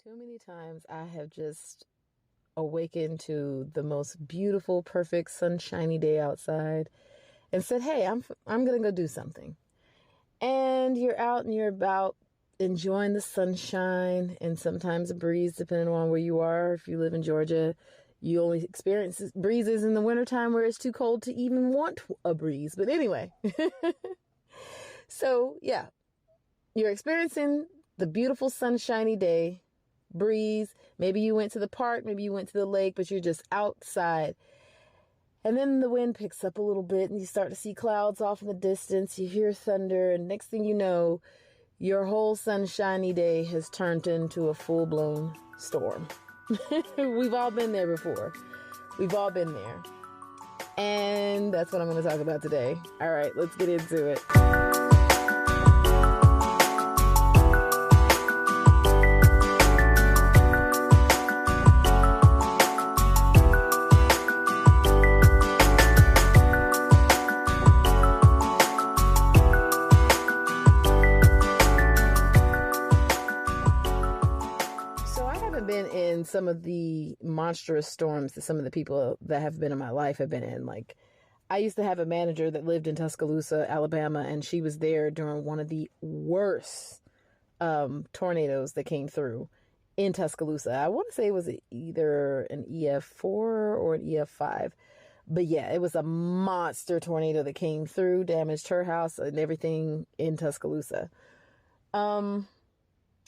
Too many times I have just awakened to the most beautiful, perfect, sunshiny day outside and said, "Hey, I'm going to go do something." And you're out and you're about enjoying the sunshine and sometimes a breeze, depending on where you are. If you live in Georgia, you only experience breezes in the wintertime where it's too cold to even want a breeze. But anyway, so yeah, you're experiencing the beautiful sunshiny day, breeze. Maybe you went to the park, maybe you went to the lake, but you're just outside. And then the wind picks up a little bit and you start to see clouds off in the distance. You hear thunder, and next thing you know, your whole sunshiny day has turned into a full-blown storm. We've all been there before. We've all been there. And that's what I'm going to talk about today. All right, let's get into it. Been in some of the monstrous storms that some of the people that have been in my life have been in. Like, I used to have a manager that lived in Tuscaloosa, Alabama, and she was there during one of the worst tornadoes that came through in Tuscaloosa. I want to say it was either an EF4 or an EF5. But yeah, it was a monster tornado that came through, damaged her house and everything in Tuscaloosa. But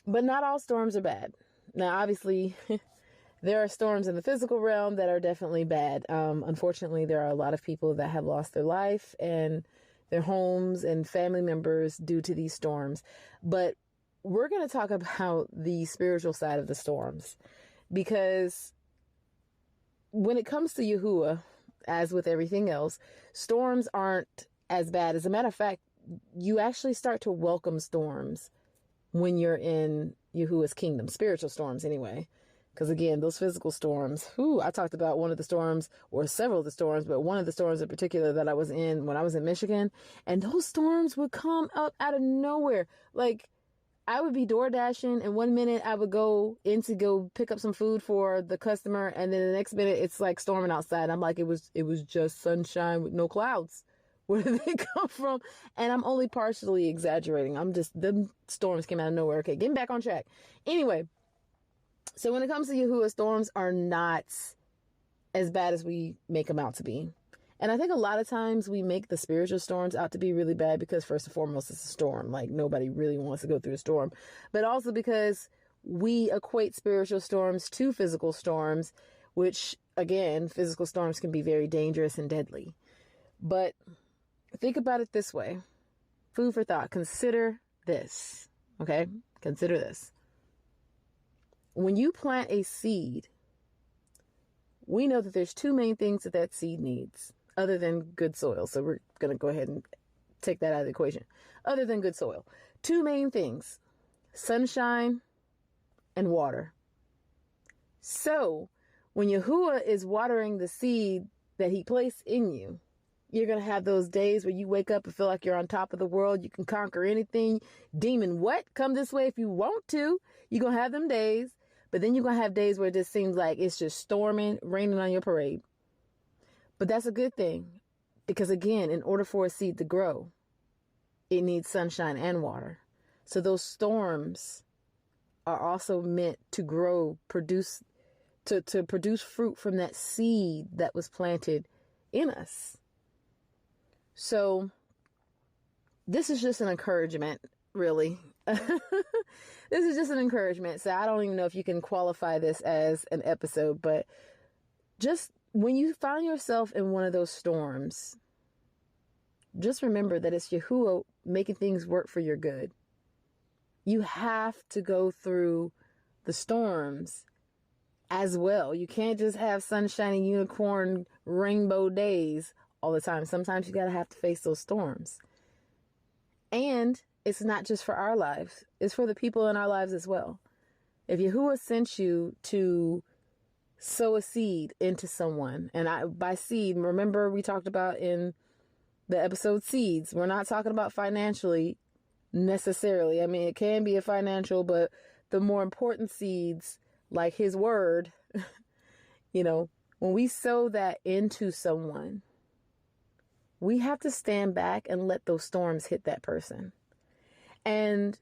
not all storms are bad. Now, obviously, there are storms in the physical realm that are definitely bad. Unfortunately, there are a lot of people that have lost their life and their homes and family members due to these storms. But we're going to talk about the spiritual side of the storms, because when it comes to Yahuah, as with everything else, storms aren't as bad. As a matter of fact, you actually start to welcome storms when you're in Yahuah's kingdom, spiritual storms anyway. Because again, those physical storms, I talked about one of the storms, or several of the storms, but one of the storms in particular that I was in when I was in Michigan, and those storms would come up out of nowhere. Like, I would be door dashing, and one minute I would go in to go pick up some food for the customer, and then the next minute it's like storming outside. I'm like, it was just sunshine with no clouds. Where did they come from? And I'm only partially exaggerating. The storms came out of nowhere. Okay, getting back on track. Anyway, so when it comes to Yahuah, storms are not as bad as we make them out to be. And I think a lot of times we make the spiritual storms out to be really bad because, first and foremost, it's a storm. Like, nobody really wants to go through a storm. But also because we equate spiritual storms to physical storms, which, again, physical storms can be very dangerous and deadly. But think about it this way. Food for thought. Consider this. Okay? Consider this. When you plant a seed, we know that there's two main things that seed needs, other than good soil. So we're going to go ahead and take that out of the equation. Other than good soil. Two main things. Sunshine and water. So when Yahuah is watering the seed that he placed in you, you're going to have those days where you wake up and feel like you're on top of the world. You can conquer anything. Demon what? Come this way if you want to. You're going to have them days. But then you're going to have days where it just seems like it's just storming, raining on your parade. But that's a good thing. Because again, in order for a seed to grow, it needs sunshine and water. So those storms are also meant to grow, to produce fruit from that seed that was planted in us. So this is just an encouragement, really. This is just an encouragement. So I don't even know if you can qualify this as an episode, but just when you find yourself in one of those storms, just remember that it's Yahuah making things work for your good. You have to go through the storms as well. You can't just have sunshiny unicorn rainbow days all the time. Sometimes you gotta have to face those storms. And it's not just for our lives. It's for the people in our lives as well. If Yahuah sent you to sow a seed into someone, and by seed, remember we talked about in the episode seeds, we're not talking about financially necessarily. I mean, it can be a financial, but the more important seeds, like his word, when we sow that into someone, we have to stand back and let those storms hit that person. And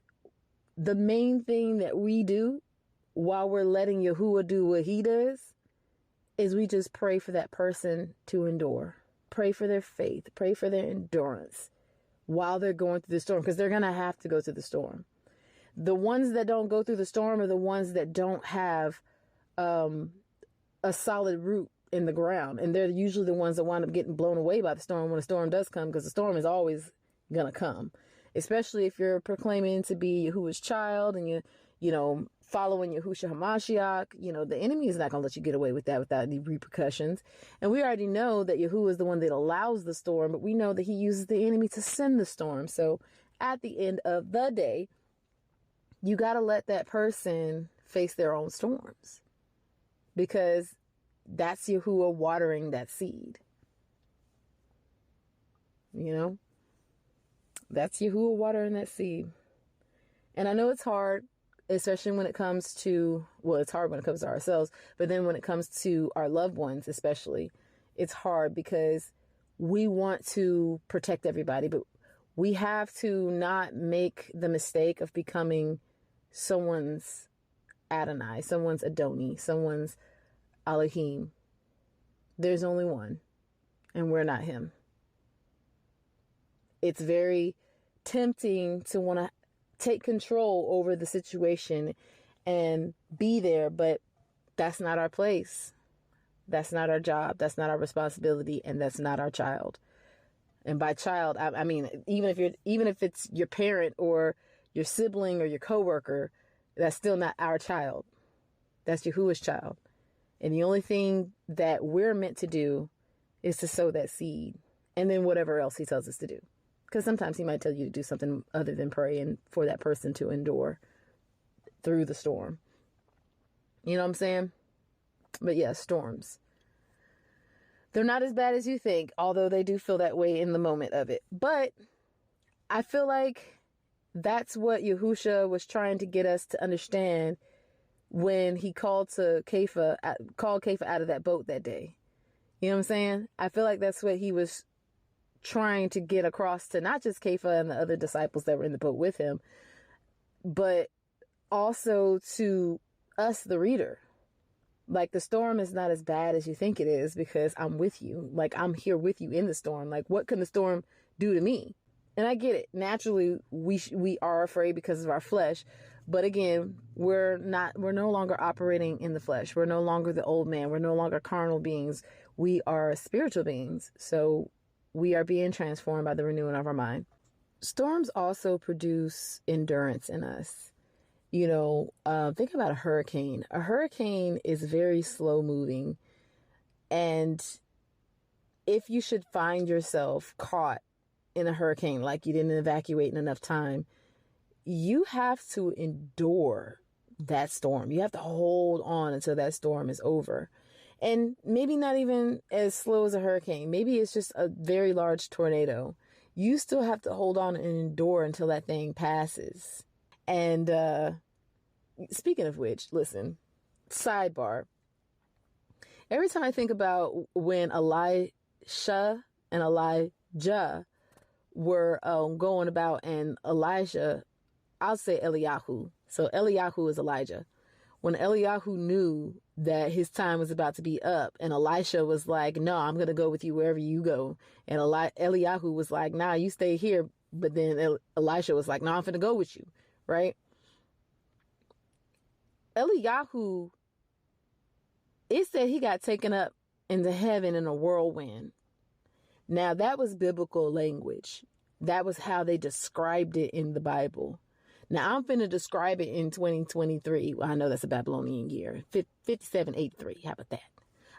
the main thing that we do while we're letting Yahuah do what he does is we just pray for that person to endure. Pray for their faith. Pray for their endurance while they're going through the storm, because they're going to have to go through the storm. The ones that don't go through the storm are the ones that don't have a solid root in the ground. And they're usually the ones that wind up getting blown away by the storm when the storm does come, because the storm is always going to come, especially if you're proclaiming to be Yahuwah's child and you following Yahushua HaMashiach. The enemy is not going to let you get away with that without any repercussions. And we already know that Yahuwah is the one that allows the storm, but we know that he uses the enemy to send the storm. So at the end of the day, you got to let that person face their own storms, because that's Yahuwah watering that seed. That's Yahuwah watering that seed. And I know it's hard, especially when it comes to, it's hard when it comes to ourselves, but then when it comes to our loved ones, especially, it's hard because we want to protect everybody, but we have to not make the mistake of becoming someone's Adonai, someone's Adoni, someone's Elohim. There's only one, and we're not him. It's very tempting to want to take control over the situation and be there, but that's not our place. That's not our job. That's not our responsibility, and that's not our child. And by child, I mean even if it's your parent or your sibling or your coworker, that's still not our child. That's Yahuwah's child. And the only thing that we're meant to do is to sow that seed, and then whatever else he tells us to do. Because sometimes he might tell you to do something other than pray and for that person to endure through the storm. You know what I'm saying? But yeah, storms. They're not as bad as you think, although they do feel that way in the moment of it. But I feel like that's what Yahushua was trying to get us to understand when he called Kepha out of that boat that day. You know what I'm saying? I feel like that's what he was trying to get across to not just Kepha and the other disciples that were in the boat with him, but also to us, the reader. Like, the storm is not as bad as you think it is, because I'm with you. Like, I'm here with you in the storm. Like, what can the storm do to me? And I get it. Naturally, we are afraid because of our flesh. But again, we're no longer operating in the flesh. We're no longer the old man. We're no longer carnal beings. We are spiritual beings. So we are being transformed by the renewing of our mind. Storms also produce endurance in us. Think about a hurricane. A hurricane is very slow moving. And if you should find yourself caught in a hurricane, like you didn't evacuate in enough time, you have to endure that storm. You have to hold on until that storm is over. And maybe not even as slow as a hurricane. Maybe it's just a very large tornado. You still have to hold on and endure until that thing passes. And speaking of which, listen, sidebar. Every time I think about when Elisha and Elijah were going about, and Elijah, I'll say Eliyahu. So Eliyahu is Elijah. When Eliyahu knew that his time was about to be up, and Elisha was like, no, I'm going to go with you wherever you go. And Eliyahu was like, nah, you stay here. But then Elisha was like, no, I'm going to go with you. Right? Eliyahu, it said he got taken up into heaven in a whirlwind. Now, that was biblical language. That was how they described it in the Bible. Now, I'm finna describe it in 2023. Well, I know that's a Babylonian year. 5783. How about that?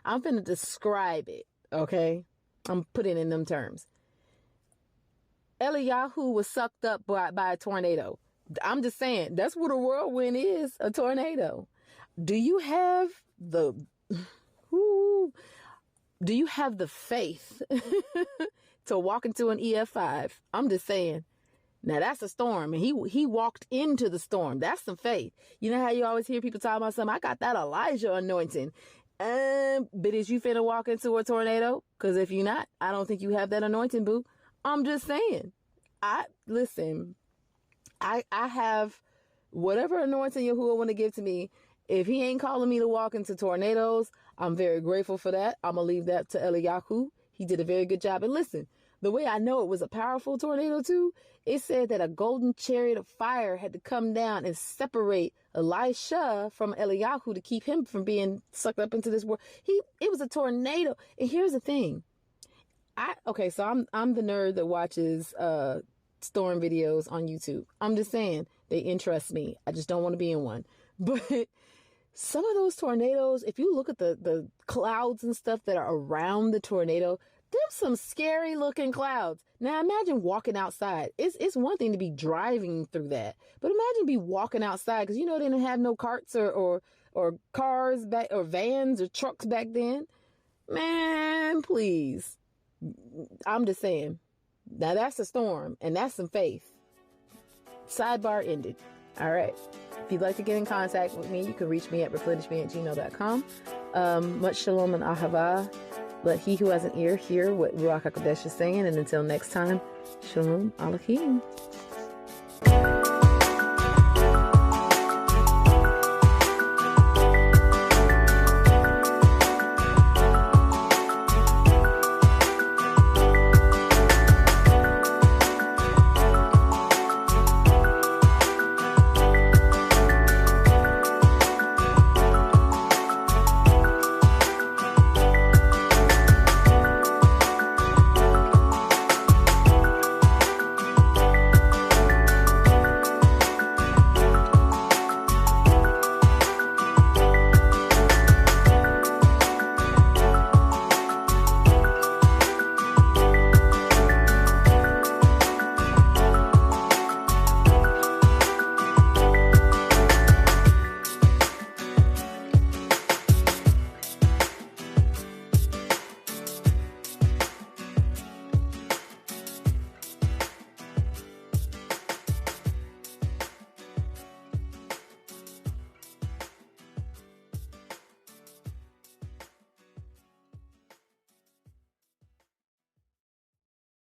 I'm finna describe it, okay? I'm putting it in them terms. Eliyahu was sucked up by a tornado. I'm just saying, that's what a whirlwind is, a tornado. Do you have the faith to walk into an EF5? I'm just saying. Now that's a storm, and he walked into the storm. That's some faith. You know how you always hear people talk about something? I got that Elijah anointing. But is you finna walk into a tornado? Because if you're not, I don't think you have that anointing, boo. I'm just saying. I have whatever anointing Yahuah want to give to me. If he ain't calling me to walk into tornadoes, I'm very grateful for that. I'm going to leave that to Eliyahu. He did a very good job. And listen, the way I know it was a powerful tornado too, it said that a golden chariot of fire had to come down and separate Elisha from Eliyahu to keep him from being sucked up into this world. It was a tornado. And here's the thing. So I'm the nerd that watches storm videos on YouTube. I'm just saying they interest me. I just don't want to be in one. But some of those tornadoes, if you look at the clouds and stuff that are around the tornado, there's some scary looking clouds. Now imagine walking outside. It's one thing to be driving through that, but imagine be walking outside, because you know they didn't have no carts or cars back, or vans or trucks back then. Man, please. I'm just saying. Now that's a storm, and that's some faith. Sidebar ended. All right. If you'd like to get in contact with me, you can reach me at replenishme@gmail.com. Much shalom and ahava. Let he who has an ear hear what Ruach HaKodesh is saying. And until next time, shalom aleichem.